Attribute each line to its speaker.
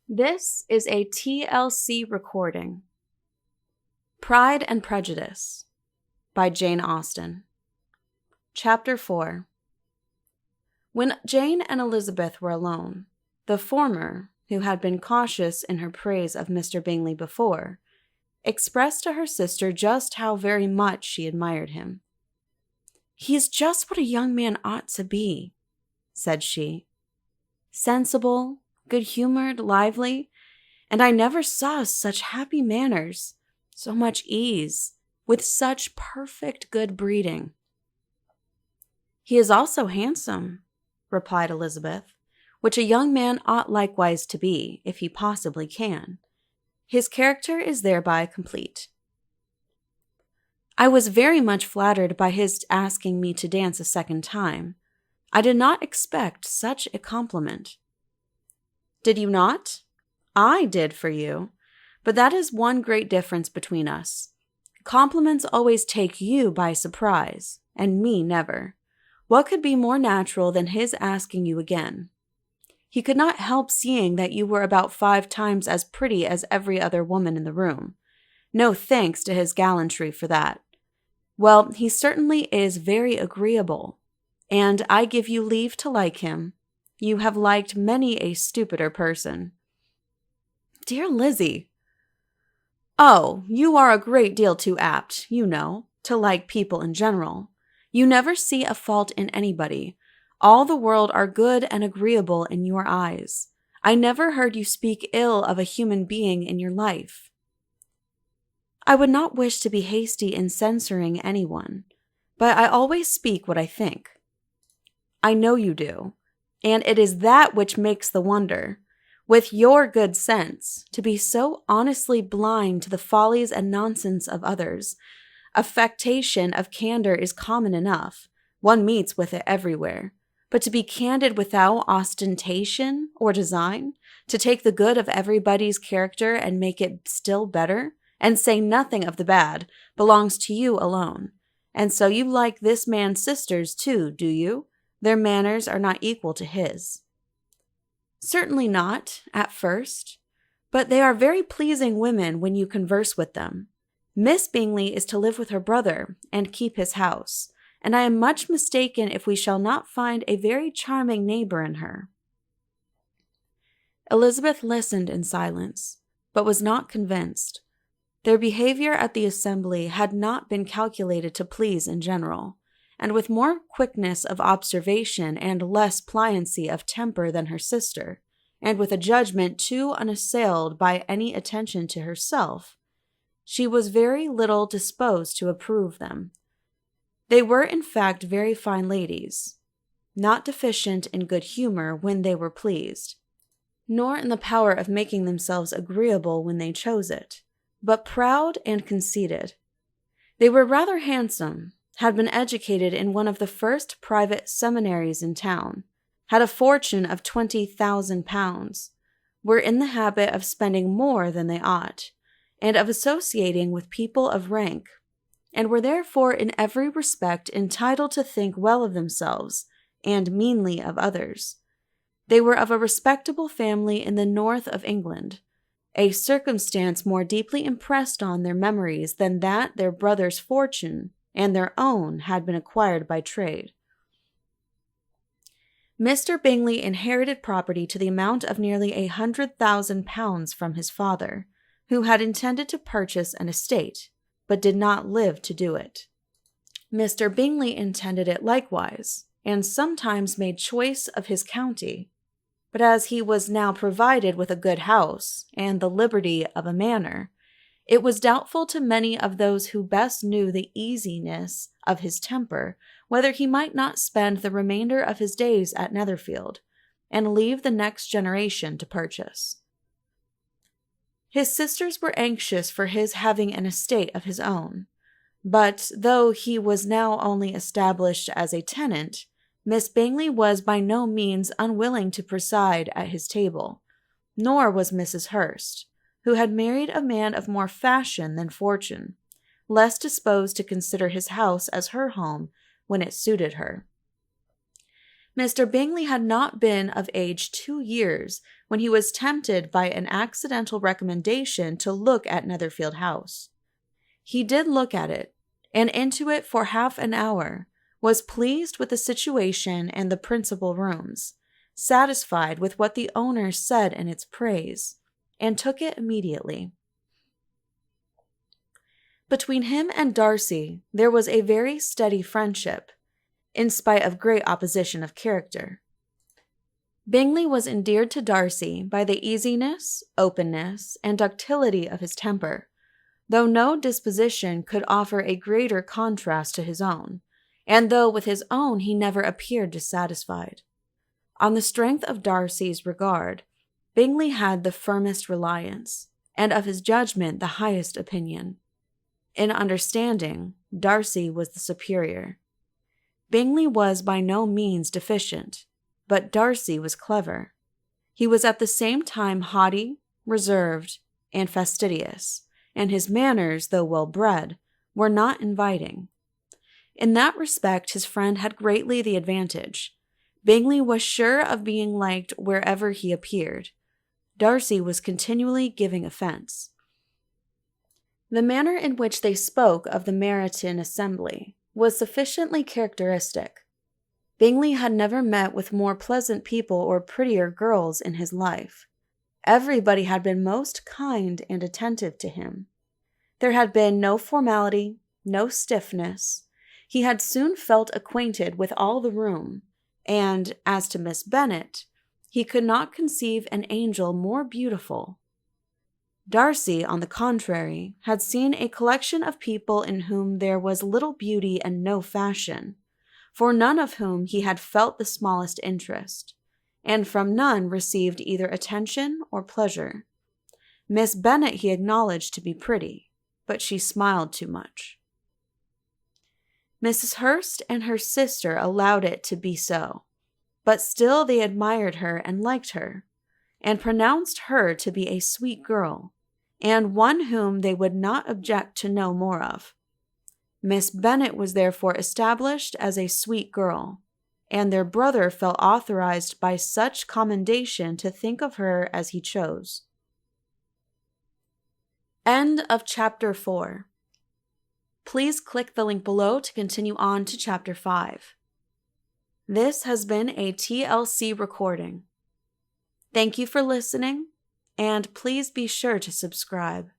Speaker 1: This is a TLC recording. Pride and Prejudice by Jane Austen. Chapter 4. When Jane and Elizabeth were alone, the former, who had been cautious in her praise of Mr. Bingley before, expressed to her sister just how very much she admired him. "He is just what a young man ought to be," said she. "Sensible, good-humored, lively, and I never saw such happy manners, so much ease, with such perfect good breeding." "He is also handsome," replied Elizabeth, "which a young man ought likewise to be, if he possibly can. His character is thereby complete." "I was very much flattered by his asking me to dance a second time. I did not expect such a compliment." "Did you not? I did for you. But that is one great difference between us. Compliments always take you by surprise, and me never. What could be more natural than his asking you again? He could not help seeing that you were about 5 times as pretty as every other woman in the room. No thanks to his gallantry for that. Well, he certainly is very agreeable, and I give you leave to like him. You have liked many a stupider person." "Dear Lizzie." "Oh, you are a great deal too apt, you know, to like people in general. You never see a fault in anybody. All the world are good and agreeable in your eyes. I never heard you speak ill of a human being in your life." "I would not wish to be hasty in censuring anyone, but I always speak what I think." "I know you do. And it is that which makes the wonder, with your good sense, to be so honestly blind to the follies and nonsense of others. Affectation of candor is common enough. One meets with it everywhere. But to be candid without ostentation or design, to take the good of everybody's character and make it still better, and say nothing of the bad, belongs to you alone. And so you like this man's sisters too, do you? Their manners are not equal to his." "Certainly not, at first. But they are very pleasing women when you converse with them. Miss Bingley is to live with her brother and keep his house, and I am much mistaken if we shall not find a very charming neighbor in her." Elizabeth listened in silence, but was not convinced. Their behavior at the assembly had not been calculated to please in general, and with more quickness of observation and less pliancy of temper than her sister, and with a judgment too unassailed by any attention to herself, she was very little disposed to approve them. They were in fact very fine ladies, not deficient in good humor when they were pleased, nor in the power of making themselves agreeable when they chose it, but proud and conceited. They were rather handsome, had been educated in one of the first private seminaries in town, had a fortune of £20,000, were in the habit of spending more than they ought, and of associating with people of rank, and were therefore in every respect entitled to think well of themselves and meanly of others. They were of a respectable family in the north of England, a circumstance more deeply impressed on their memories than that their brother's fortune and their own had been acquired by trade. Mr. Bingley inherited property to the amount of nearly £100,000 from his father, who had intended to purchase an estate, but did not live to do it. Mr. Bingley intended it likewise, and sometimes made choice of his county, but as he was now provided with a good house and the liberty of a manor, it was doubtful to many of those who best knew the easiness of his temper whether he might not spend the remainder of his days at Netherfield, and leave the next generation to purchase. His sisters were anxious for his having an estate of his own, but though he was now only established as a tenant, Miss Bingley was by no means unwilling to preside at his table, nor was Mrs. Hurst, who had married a man of more fashion than fortune, less disposed to consider his house as her home when it suited her. Mr. Bingley had not been of age 2 years when he was tempted by an accidental recommendation to look at Netherfield House. He did look at it, and into it for half an hour, was pleased with the situation and the principal rooms, satisfied with what the owner said in its praise, and took it immediately. Between him and Darcy there was a very steady friendship, in spite of great opposition of character. Bingley was endeared to Darcy by the easiness, openness, and ductility of his temper, though no disposition could offer a greater contrast to his own, and though with his own he never appeared dissatisfied. On the strength of Darcy's regard, Bingley had the firmest reliance, and of his judgment the highest opinion. In understanding, Darcy was the superior. Bingley was by no means deficient, but Darcy was clever. He was at the same time haughty, reserved, and fastidious, and his manners, though well-bred, were not inviting. In that respect his friend had greatly the advantage. Bingley was sure of being liked wherever he appeared. Darcy was continually giving offence. The manner in which they spoke of the Meryton assembly was sufficiently characteristic. Bingley had never met with more pleasant people or prettier girls in his life. Everybody had been most kind and attentive to him. There had been no formality, no stiffness. He had soon felt acquainted with all the room, and, as to Miss Bennet, he could not conceive an angel more beautiful. Darcy, on the contrary, had seen a collection of people in whom there was little beauty and no fashion, for none of whom he had felt the smallest interest, and from none received either attention or pleasure. Miss Bennet he acknowledged to be pretty, but she smiled too much. Mrs. Hurst and her sister allowed it to be so, but still they admired her and liked her, and pronounced her to be a sweet girl, and one whom they would not object to know more of. Miss Bennet was therefore established as a sweet girl, and their brother felt authorized by such commendation to think of her as he chose. End of Chapter 4. Please click the link below to continue on to Chapter 5. This has been a TLC recording. Thank you for listening, and please be sure to subscribe.